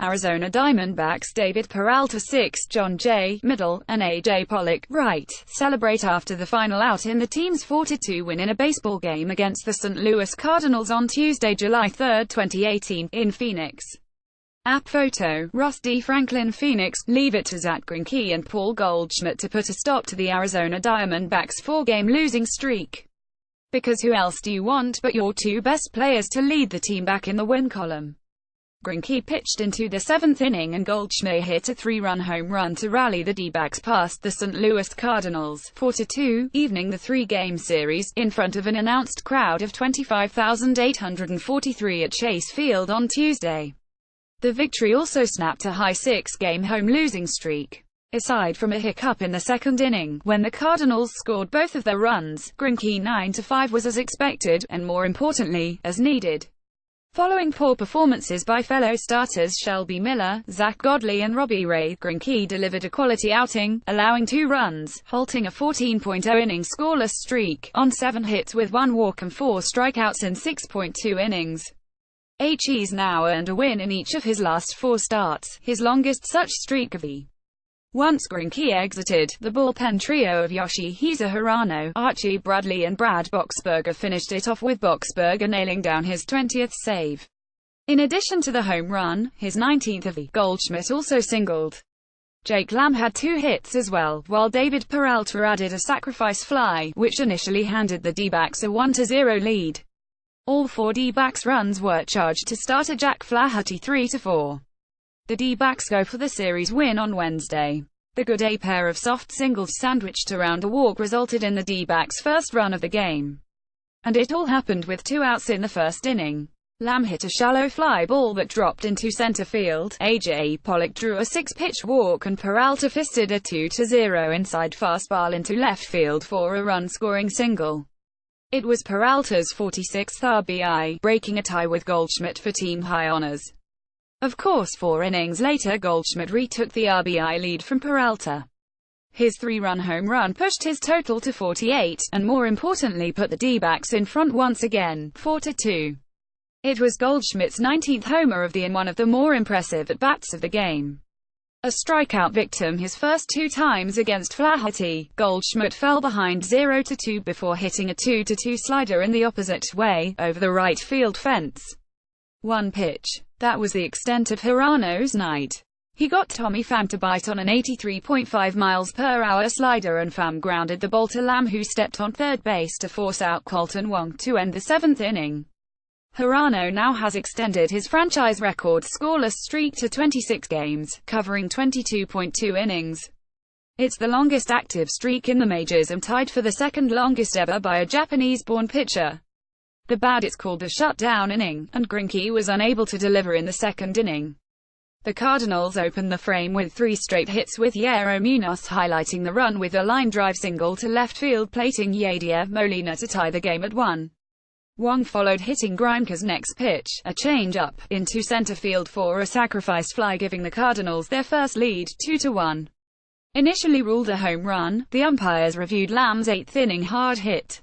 Arizona Diamondbacks David Peralta 6, John J. Middle, and A.J. Pollock right, celebrate after the final out in the team's 4-2 win in a baseball game against the St. Louis Cardinals on Tuesday, July 3, 2018, in Phoenix. App photo, Ross D. Franklin Phoenix. Leave it to Zach Greinke and Paul Goldschmidt to put a stop to the Arizona Diamondbacks' 4-game losing streak. Because who else do you want but your two best players to lead the team back in the win column? Greinke pitched into the 7th inning and Goldschmidt hit a 3-run home run to rally the D-backs past the St. Louis Cardinals, 4-2, evening the 3-game series, in front of an announced crowd of 25,843 at Chase Field on Tuesday. The victory also snapped a high 6-game home losing streak. Aside from a hiccup in the 2nd inning, when the Cardinals scored both of their runs, Greinke 9-5 was as expected, and more importantly, as needed. Following poor performances by fellow starters Shelby Miller, Zach Godley and Robbie Ray, Greinke delivered a quality outing, allowing 2 runs, halting a 14.0-inning scoreless streak, on 7 hits with 1 walk and 4 strikeouts in 6.2 innings. He's now earned a win in each of his last 4 starts, his longest such streak of the. Once Greinke exited, the bullpen trio of Yoshihisa Hirano, Archie Bradley and Brad Boxberger finished it off with Boxberger nailing down his 20th save. In addition to the home run, his 19th of the, Goldschmidt also singled. Jake Lamb had 2 hits as well, while David Peralta added a sacrifice fly, which initially handed the D-backs a 1-0 lead. All 4 D-backs runs were charged to starter Jack Flaherty 3-4. The D-backs go for the series win on Wednesday. The good A pair of soft singles sandwiched around a walk resulted in the D-backs' first run of the game. And it all happened with 2 outs in the 1st inning. Lamb hit a shallow fly ball that dropped into center field, A.J. Pollock drew a 6-pitch walk and Peralta fisted a 2-0 inside fastball into left field for a run-scoring single. It was Peralta's 46th RBI, breaking a tie with Goldschmidt for team-high honors. Of course 4 innings later Goldschmidt retook the RBI lead from Peralta. His 3-run home run pushed his total to 48, and more importantly put the D-backs in front once again, 4-2. It was Goldschmidt's 19th homer of the and one of the more impressive at-bats of the game. A strikeout victim his first 2 times against Flaherty, Goldschmidt fell behind 0-2 before hitting a 2-2 slider in the opposite way, over the right field fence. 1 pitch. That was the extent of Hirano's night. He got Tommy Pham to bite on an 83.5 mph slider and Pham grounded the ball to Lamb, who stepped on third base to force out Colton Wong to end the 7th inning. Hirano now has extended his franchise record scoreless streak to 26 games, covering 22.2 innings. It's the longest active streak in the majors and tied for the 2nd longest ever by a Japanese-born pitcher. The bad it's called the shutdown inning, and Greinke was unable to deliver in the 2nd inning. The Cardinals opened the frame with 3 straight hits, with Yero Munoz highlighting the run with a line drive single to left field, plating Yadier Molina to tie the game at 1. Wong followed, hitting Greinke's next pitch, a change-up, into center field for a sacrifice fly, giving the Cardinals their first lead, 2-1. Initially ruled a home run, the umpires reviewed Lamb's 8th inning hard hit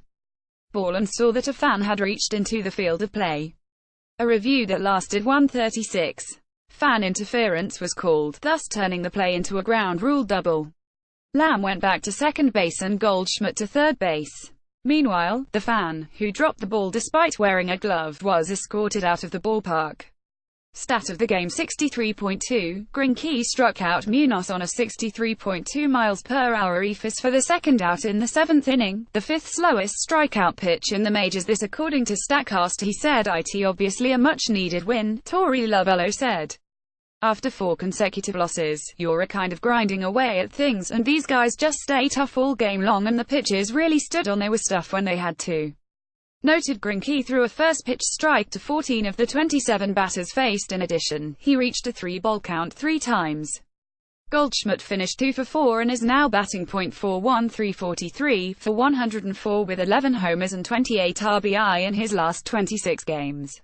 ball and saw that a fan had reached into the field of play. A review that lasted 1:36. Fan interference was called, thus turning the play into a ground rule double. Lamb went back to second base and Goldschmidt to third base. Meanwhile, the fan, who dropped the ball despite wearing a glove, was escorted out of the ballpark. Stat of the game: 63.2. Greinke struck out Munoz on a 63.2 mph eephus for the 2nd out in the 7th inning, the 5th slowest strikeout pitch in the majors, this according to StatCast. He said, "It obviously a much-needed win," Torey Lovullo said. "After 4 consecutive losses, you're a kind of grinding away at things, and these guys just stay tough all game long, and the pitchers really stood on their stuff when they had to." Noted Greinke threw a first-pitch strike to 14 of the 27 batters faced. In addition, he reached a 3-ball count 3 times. Goldschmidt finished 2 for 4 and is now batting .41 .343 for 104 with 11 homers and 28 RBI in his last 26 games.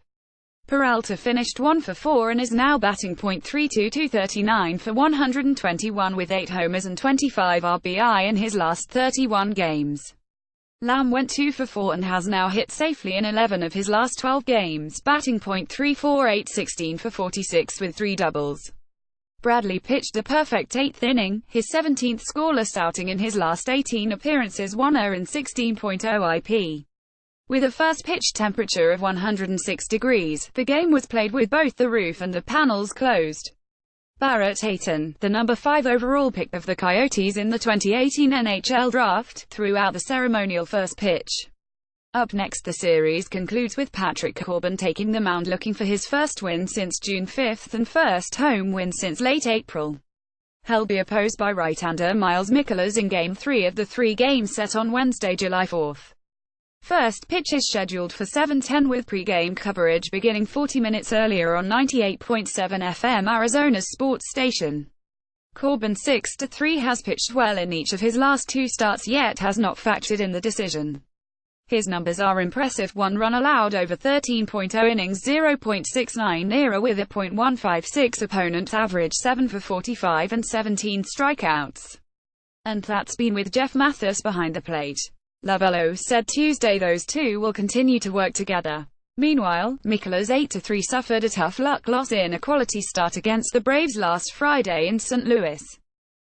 Peralta finished 1 for 4 and is now batting .32 .239 for 121 with 8 homers and 25 RBI in his last 31 games. Lamb went 2 for 4 and has now hit safely in 11 of his last 12 games, batting .348, 16 for 46 with 3 doubles. Bradley pitched a perfect 8th inning, his 17th scoreless outing in his last 18 appearances, 1-16.0 IP. With a first pitch temperature of 106 degrees, the game was played with both the roof and the panels closed. Barrett Hayton, the number 5 overall pick of the Coyotes in the 2018 NHL Draft, threw out the ceremonial first pitch. Up next, the series concludes with Patrick Corbin taking the mound looking for his first win since June 5 and first home win since late April. He'll be opposed by right-hander Miles Mikolas in Game 3 of the 3-game set on Wednesday, July 4. First pitch is scheduled for 7:10 with pre-game coverage beginning 40 minutes earlier on 98.7 FM, Arizona's sports station. Corbin 6-3 has pitched well in each of his last 2 starts yet has not factored in the decision. His numbers are impressive: 1 run allowed over 13.0 innings, 0.69 ERA with a .156 opponent average, 7 for 45 and 17 strikeouts. And that's been with Jeff Mathis behind the plate. Lovello said Tuesday those two will continue to work together. Meanwhile, Mikolas 8-3 suffered a tough luck loss in a quality start against the Braves last Friday in St. Louis.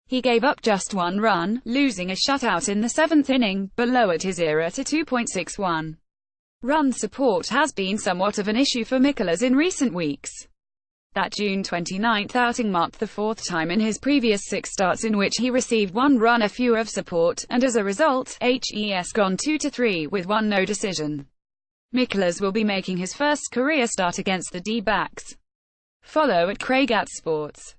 He gave up just 1 run, losing a shutout in the 7th inning, but lowered his ERA to 2.61. Run support has been somewhat of an issue for Mikolas in recent weeks. That June 29 outing marked the 4th time in his previous 6 starts in which he received 1 run or fewer of support, and as a result, HES gone 2-3 with 1 no decision. Mikolas will be making his first career start against the D-backs. Follow @Craig@Sports.